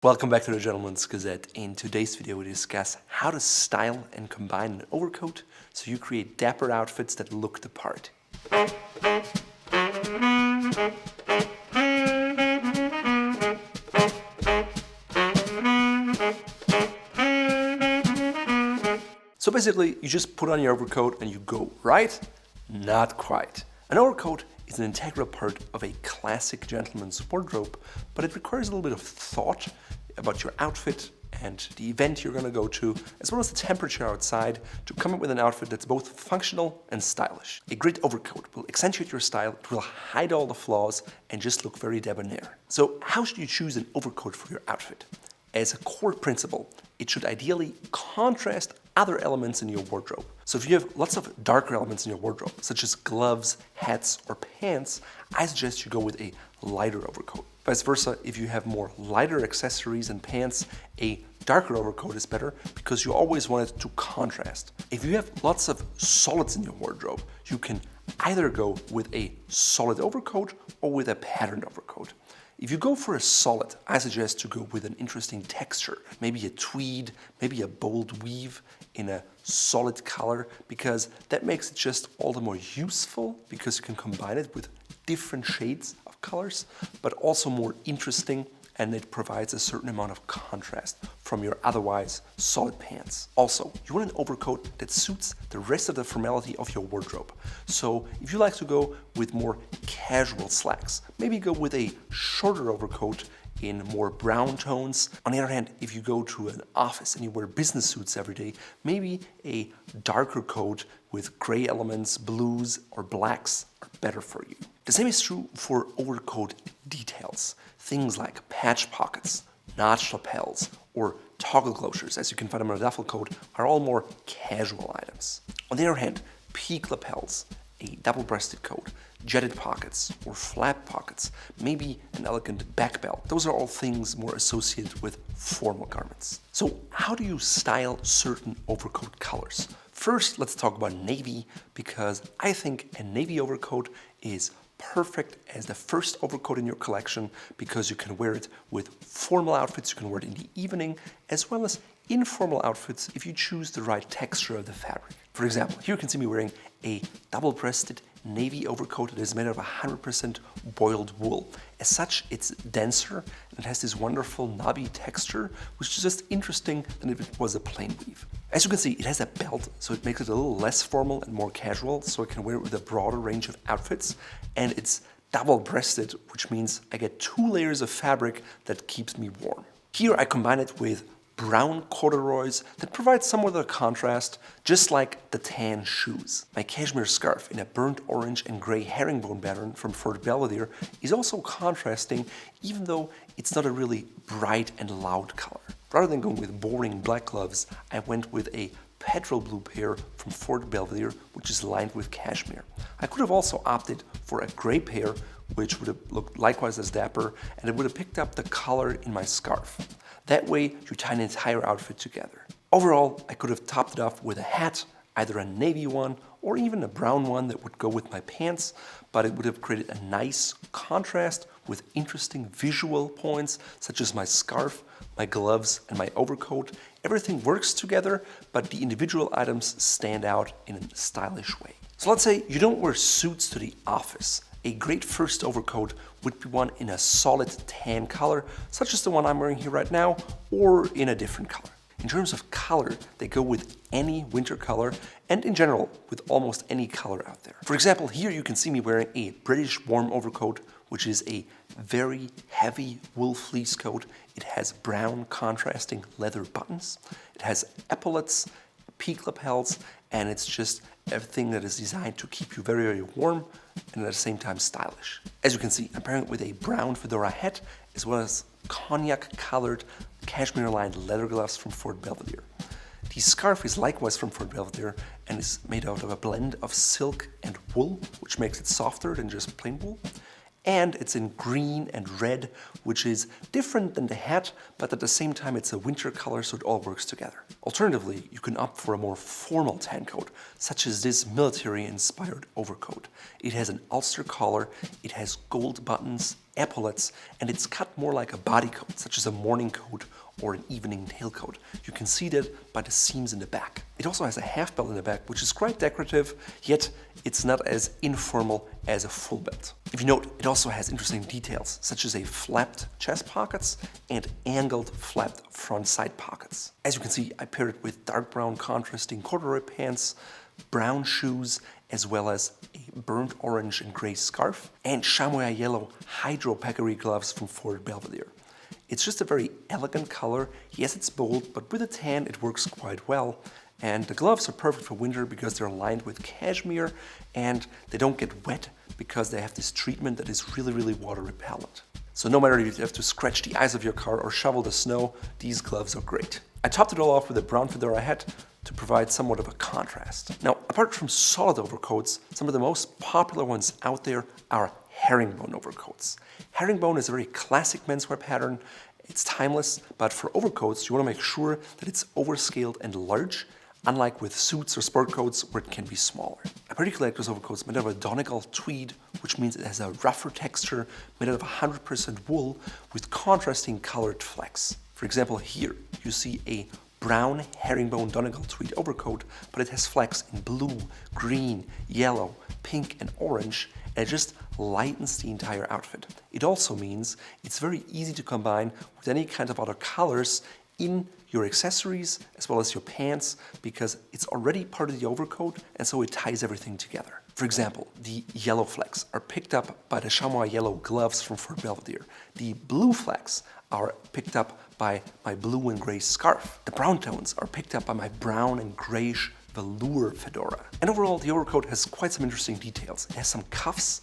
Welcome back to the Gentleman's Gazette. In today's video we discuss how to style and combine an overcoat so you create dapper outfits that look the part. So basically you just put on your overcoat and you go, right? Not quite. An overcoat is an integral part of a classic gentleman's wardrobe, but it requires a little bit of thought about your outfit and the event you're going to go to, as well as the temperature outside, to come up with an outfit that's both functional and stylish. A great overcoat will accentuate your style, it will hide all the flaws, and just look very debonair. So how should you choose an overcoat for your outfit? As a core principle, it should ideally contrast other elements in your wardrobe. So if you have lots of darker elements in your wardrobe, such as gloves, hats, or pants, I suggest you go with a lighter overcoat. Vice versa, if you have more lighter accessories and pants, a darker overcoat is better because you always want it to contrast. If you have lots of solids in your wardrobe, you can either go with a solid overcoat or with a patterned overcoat. If you go for a solid, I suggest to go with an interesting texture, maybe a tweed, maybe a bold weave in a solid color, because that makes it just all the more useful because you can combine it with different shades of colors, but also more interesting, and it provides a certain amount of contrast from your otherwise solid pants. Also, you want an overcoat that suits the rest of the formality of your wardrobe. So if you like to go with more casual slacks, maybe go with a shorter overcoat in more brown tones. On the other hand, if you go to an office and you wear business suits every day, maybe a darker coat with gray elements, blues, or blacks are better for you. The same is true for overcoat details. Things like patch pockets, notch lapels, or toggle closures, as you can find them on a duffel coat, are all more casual items. On the other hand, peak lapels, a double-breasted coat, jetted pockets, or flap pockets, maybe an elegant back belt. Those are all things more associated with formal garments. So how do you style certain overcoat colors? First, let's talk about navy, because I think a navy overcoat is perfect as the first overcoat in your collection because you can wear it with formal outfits, you can wear it in the evening, as well as informal outfits if you choose the right texture of the fabric. For example, here you can see me wearing a double-breasted navy overcoat that is made of 100% boiled wool. As such, it's denser and it has this wonderful knobby texture, which is just interesting than if it was a plain weave. As you can see, it has a belt, so it makes it a little less formal and more casual, so I can wear it with a broader range of outfits. And it's double-breasted, which means I get 2 layers of fabric that keeps me warm. Here I combine it with brown corduroys that provide somewhat of a contrast, just like the tan shoes. My cashmere scarf in a burnt orange and gray herringbone pattern from Fort Belvedere is also contrasting, even though it's not a really bright and loud color. Rather than going with boring black gloves, I went with a petrol blue pair from Fort Belvedere, which is lined with cashmere. I could have also opted for a gray pair, which would have looked likewise as dapper, and it would have picked up the color in my scarf. That way, you tie an entire outfit together. Overall, I could have topped it off with a hat, either a navy one or even a brown one that would go with my pants, but it would have created a nice contrast with interesting visual points, such as my scarf, my gloves, and my overcoat. Everything works together, but the individual items stand out in a stylish way. So let's say you don't wear suits to the office. A great first overcoat would be one in a solid tan color, such as the one I'm wearing here right now, or in a different color. In terms of color, they go with any winter color, and in general, with almost any color out there. For example, here you can see me wearing a British warm overcoat, which is a very heavy wool fleece coat. It has brown contrasting leather buttons. It has epaulets, peak lapels, and it's just everything that is designed to keep you very, very warm and at the same time stylish. As you can see, I'm pairing it with a brown fedora hat as well as cognac-colored cashmere-lined leather gloves from Fort Belvedere. The scarf is likewise from Fort Belvedere and is made out of a blend of silk and wool, which makes it softer than just plain wool. And it's in green and red, which is different than the hat, but at the same time it's a winter color, so it all works together. Alternatively, you can opt for a more formal tan coat, such as this military-inspired overcoat. It has an Ulster collar, it has gold buttons, epaulets, and it's cut more like a body coat, such as a morning coat or an evening tailcoat. You can see that by the seams in the back. It also has a half belt in the back, which is quite decorative, yet it's not as informal as a full belt. If you note, it also has interesting details, such as a flapped chest pockets and angled flapped front side pockets. As you can see, I paired it with dark brown contrasting corduroy pants, brown shoes, as well as a burnt orange and gray scarf, and chamois yellow hydro peccary gloves from Fort Belvedere. It's just a very elegant color. Yes, it's bold, but with a tan it works quite well. And the gloves are perfect for winter because they're lined with cashmere and they don't get wet because they have this treatment that is really water repellent. So no matter if you have to scratch the eyes of your car or shovel the snow, these gloves are great. I topped it all off with a brown fedora hat to provide somewhat of a contrast. Now, apart from solid overcoats, some of the most popular ones out there are herringbone overcoats. Herringbone is a very classic menswear pattern. It's timeless, but for overcoats, you want to make sure that it's overscaled and large, unlike with suits or sport coats where it can be smaller. I particularly like those overcoats made out of a Donegal tweed, which means it has a rougher texture, made out of 100% wool with contrasting colored flecks. For example, here you see a brown herringbone Donegal tweed overcoat, but it has flecks in blue, green, yellow, pink, and orange, and it just lightens the entire outfit. It also means it's very easy to combine with any kind of other colors in your accessories as well as your pants because it's already part of the overcoat and so it ties everything together. For example, the yellow flecks are picked up by the chamois yellow gloves from Fort Belvedere. The blue flecks are picked up by my blue and gray scarf. The brown tones are picked up by my brown and grayish velour fedora. And overall, the overcoat has quite some interesting details. It has some cuffs.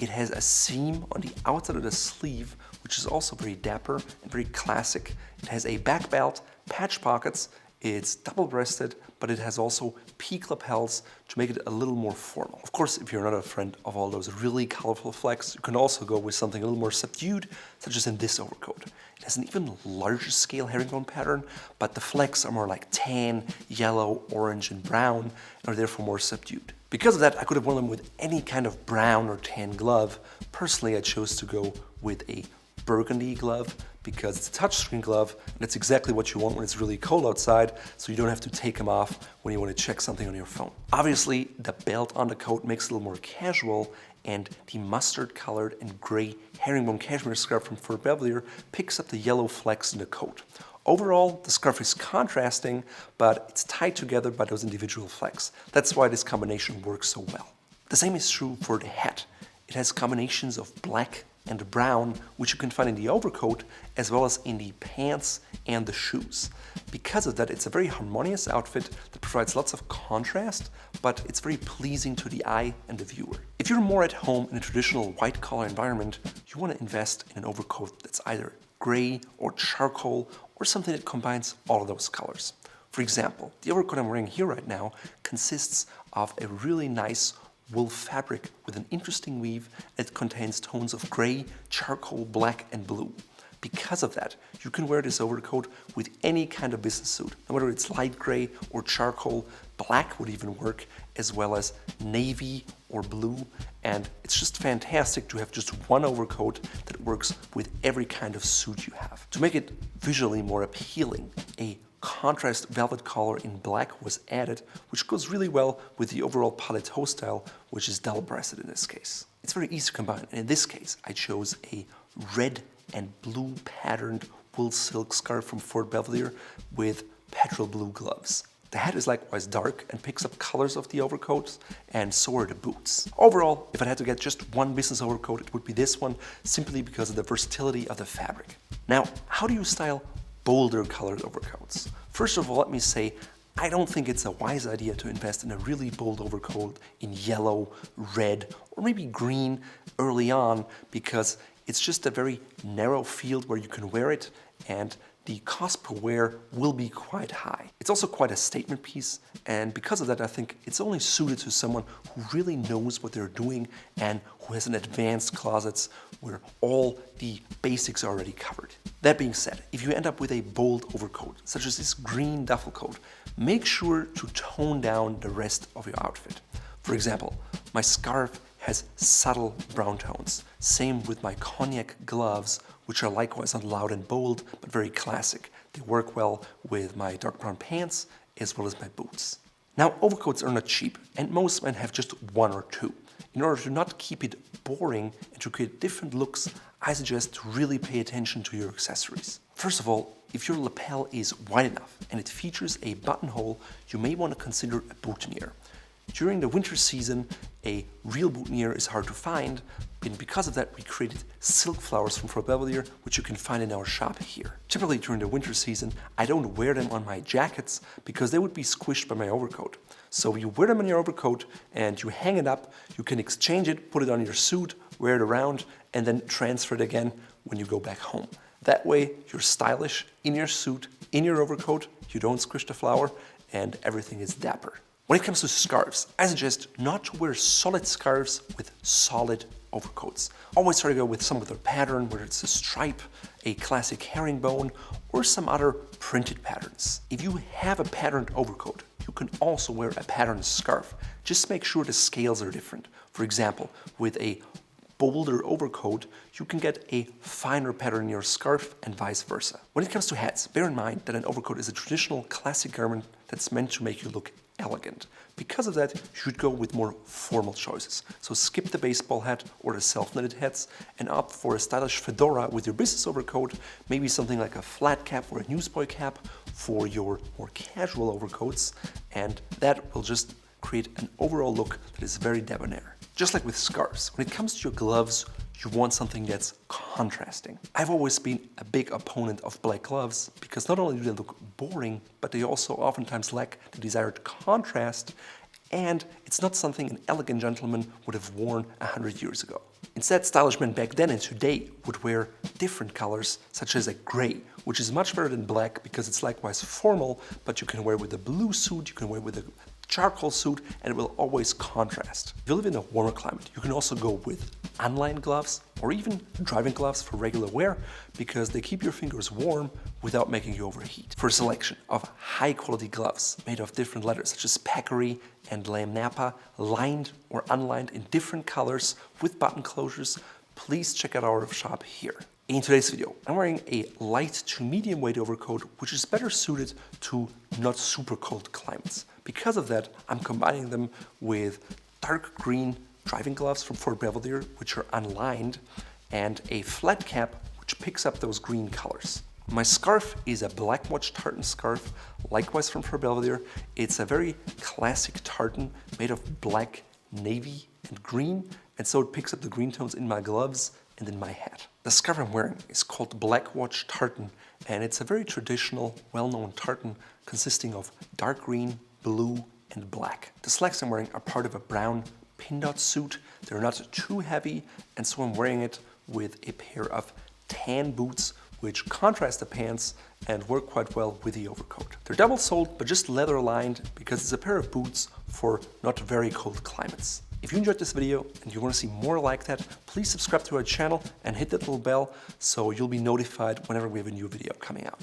It has a seam on the outside of the sleeve, which is also very dapper and very classic. It has a back belt, patch pockets. It's double-breasted, but it has also peak lapels to make it a little more formal. Of course, if you're not a friend of all those really colorful flecks, you can also go with something a little more subdued, such as in this overcoat. It has an even larger scale herringbone pattern, but the flecks are more like tan, yellow, orange, and brown, and are therefore more subdued. Because of that, I could have worn them with any kind of brown or tan glove. Personally, I chose to go with a burgundy glove because it's a touchscreen glove and it's exactly what you want when it's really cold outside, so you don't have to take them off when you want to check something on your phone. Obviously, the belt on the coat makes it a little more casual, and the mustard colored and gray herringbone cashmere scarf from Fort Belvedere picks up the yellow flecks in the coat. Overall, the scarf is contrasting, but it's tied together by those individual flecks. That's why this combination works so well. The same is true for the hat. It has combinations of black and brown, which you can find in the overcoat, as well as in the pants and the shoes. Because of that, it's a very harmonious outfit that provides lots of contrast, but it's very pleasing to the eye and the viewer. If you're more at home in a traditional white-collar environment, you want to invest in an overcoat that's either gray or charcoal or something that combines all of those colors. For example, the overcoat I'm wearing here right now consists of a really nice wool fabric with an interesting weave. It contains tones of gray, charcoal, black, and blue. Because of that, you can wear this overcoat with any kind of business suit, no matter it's light gray or charcoal. Black would even work, as well as navy or blue. And it's just fantastic to have just one overcoat that works with every kind of suit you have. To make it visually more appealing, a contrast velvet collar in black was added, which goes really well with the overall paletot style, which is double-breasted in this case. It's very easy to combine, and in this case, I chose a red and blue patterned wool silk scarf from Fort Belvedere with petrol blue gloves. The hat is likewise dark and picks up colors of the overcoats, and so are the boots. Overall, if I had to get just one business overcoat, it would be this one, simply because of the versatility of the fabric. Now, how do you style bolder colored overcoats? First of all, let me say, I don't think it's a wise idea to invest in a really bold overcoat in yellow, red, or maybe green early on, because it's just a very narrow field where you can wear it, and the cost per wear will be quite high. It's also quite a statement piece, and because of that, I think it's only suited to someone who really knows what they're doing and who has an advanced closets where all the basics are already covered. That being said, if you end up with a bold overcoat, such as this green duffel coat, make sure to tone down the rest of your outfit. For example, my scarf has subtle brown tones. Same with my cognac gloves, which are likewise not loud and bold, but very classic. They work well with my dark brown pants as well as my boots. Now, overcoats are not cheap, and most men have just one or two. In order to not keep it boring and to create different looks, I suggest to really pay attention to your accessories. First of all, if your lapel is wide enough and it features a buttonhole, you may want to consider a boutonniere. During the winter season, a real boutonniere is hard to find, and because of that we created silk flowers from Fort Belvedere, which you can find in our shop here. Typically during the winter season, I don't wear them on my jackets because they would be squished by my overcoat. So you wear them on your overcoat and you hang it up, you can exchange it, put it on your suit, wear it around, and then transfer it again when you go back home. That way you're stylish in your suit, in your overcoat, you don't squish the flower, and everything is dapper. When it comes to scarves, I suggest not to wear solid scarves with solid overcoats. Always try to go with some other pattern, whether it's a stripe, a classic herringbone, or some other printed patterns. If you have a patterned overcoat, you can also wear a patterned scarf. Just make sure the scales are different. For example, with a bolder overcoat, you can get a finer pattern in your scarf and vice versa. When it comes to hats, bear in mind that an overcoat is a traditional classic garment that's meant to make you look elegant. Because of that, you should go with more formal choices. So skip the baseball hat or the self-knitted hats and opt for a stylish fedora with your business overcoat, maybe something like a flat cap or a newsboy cap for your more casual overcoats, and that will just create an overall look that is very debonair. Just like with scarves, when it comes to your gloves, you want something that's contrasting. I've always been a big opponent of black gloves because not only do they look boring, but they also oftentimes lack the desired contrast, and it's not something an elegant gentleman would have worn 100 years ago. Instead, stylish men back then and today would wear different colors, such as a gray, which is much better than black because it's likewise formal, but you can wear with a blue suit, you can wear with a charcoal suit, and it will always contrast. If you live in a warmer climate, you can also go with unlined gloves or even driving gloves for regular wear because they keep your fingers warm without making you overheat. For a selection of high quality gloves made of different leathers such as peccary and lamb napa, lined or unlined in different colors with button closures, please check out our shop here. In today's video, I'm wearing a light to medium weight overcoat, which is better suited to not super cold climates. Because of that, I'm combining them with dark green driving gloves from Fort Belvedere, which are unlined, and a flat cap, which picks up those green colors. My scarf is a black watch tartan scarf, likewise from Fort Belvedere. It's a very classic tartan made of black, navy, and green, and so it picks up the green tones in my gloves and in my hat. The scarf I'm wearing is called Black Watch Tartan, and it's a very traditional, well-known tartan consisting of dark green, blue, and black. The slacks I'm wearing are part of a brown pin dot suit. They're not too heavy, and so I'm wearing it with a pair of tan boots, which contrast the pants and work quite well with the overcoat. They're double-soled, but just leather-lined because it's a pair of boots for not very cold climates. If you enjoyed this video and you want to see more like that, please subscribe to our channel and hit that little bell so you'll be notified whenever we have a new video coming out.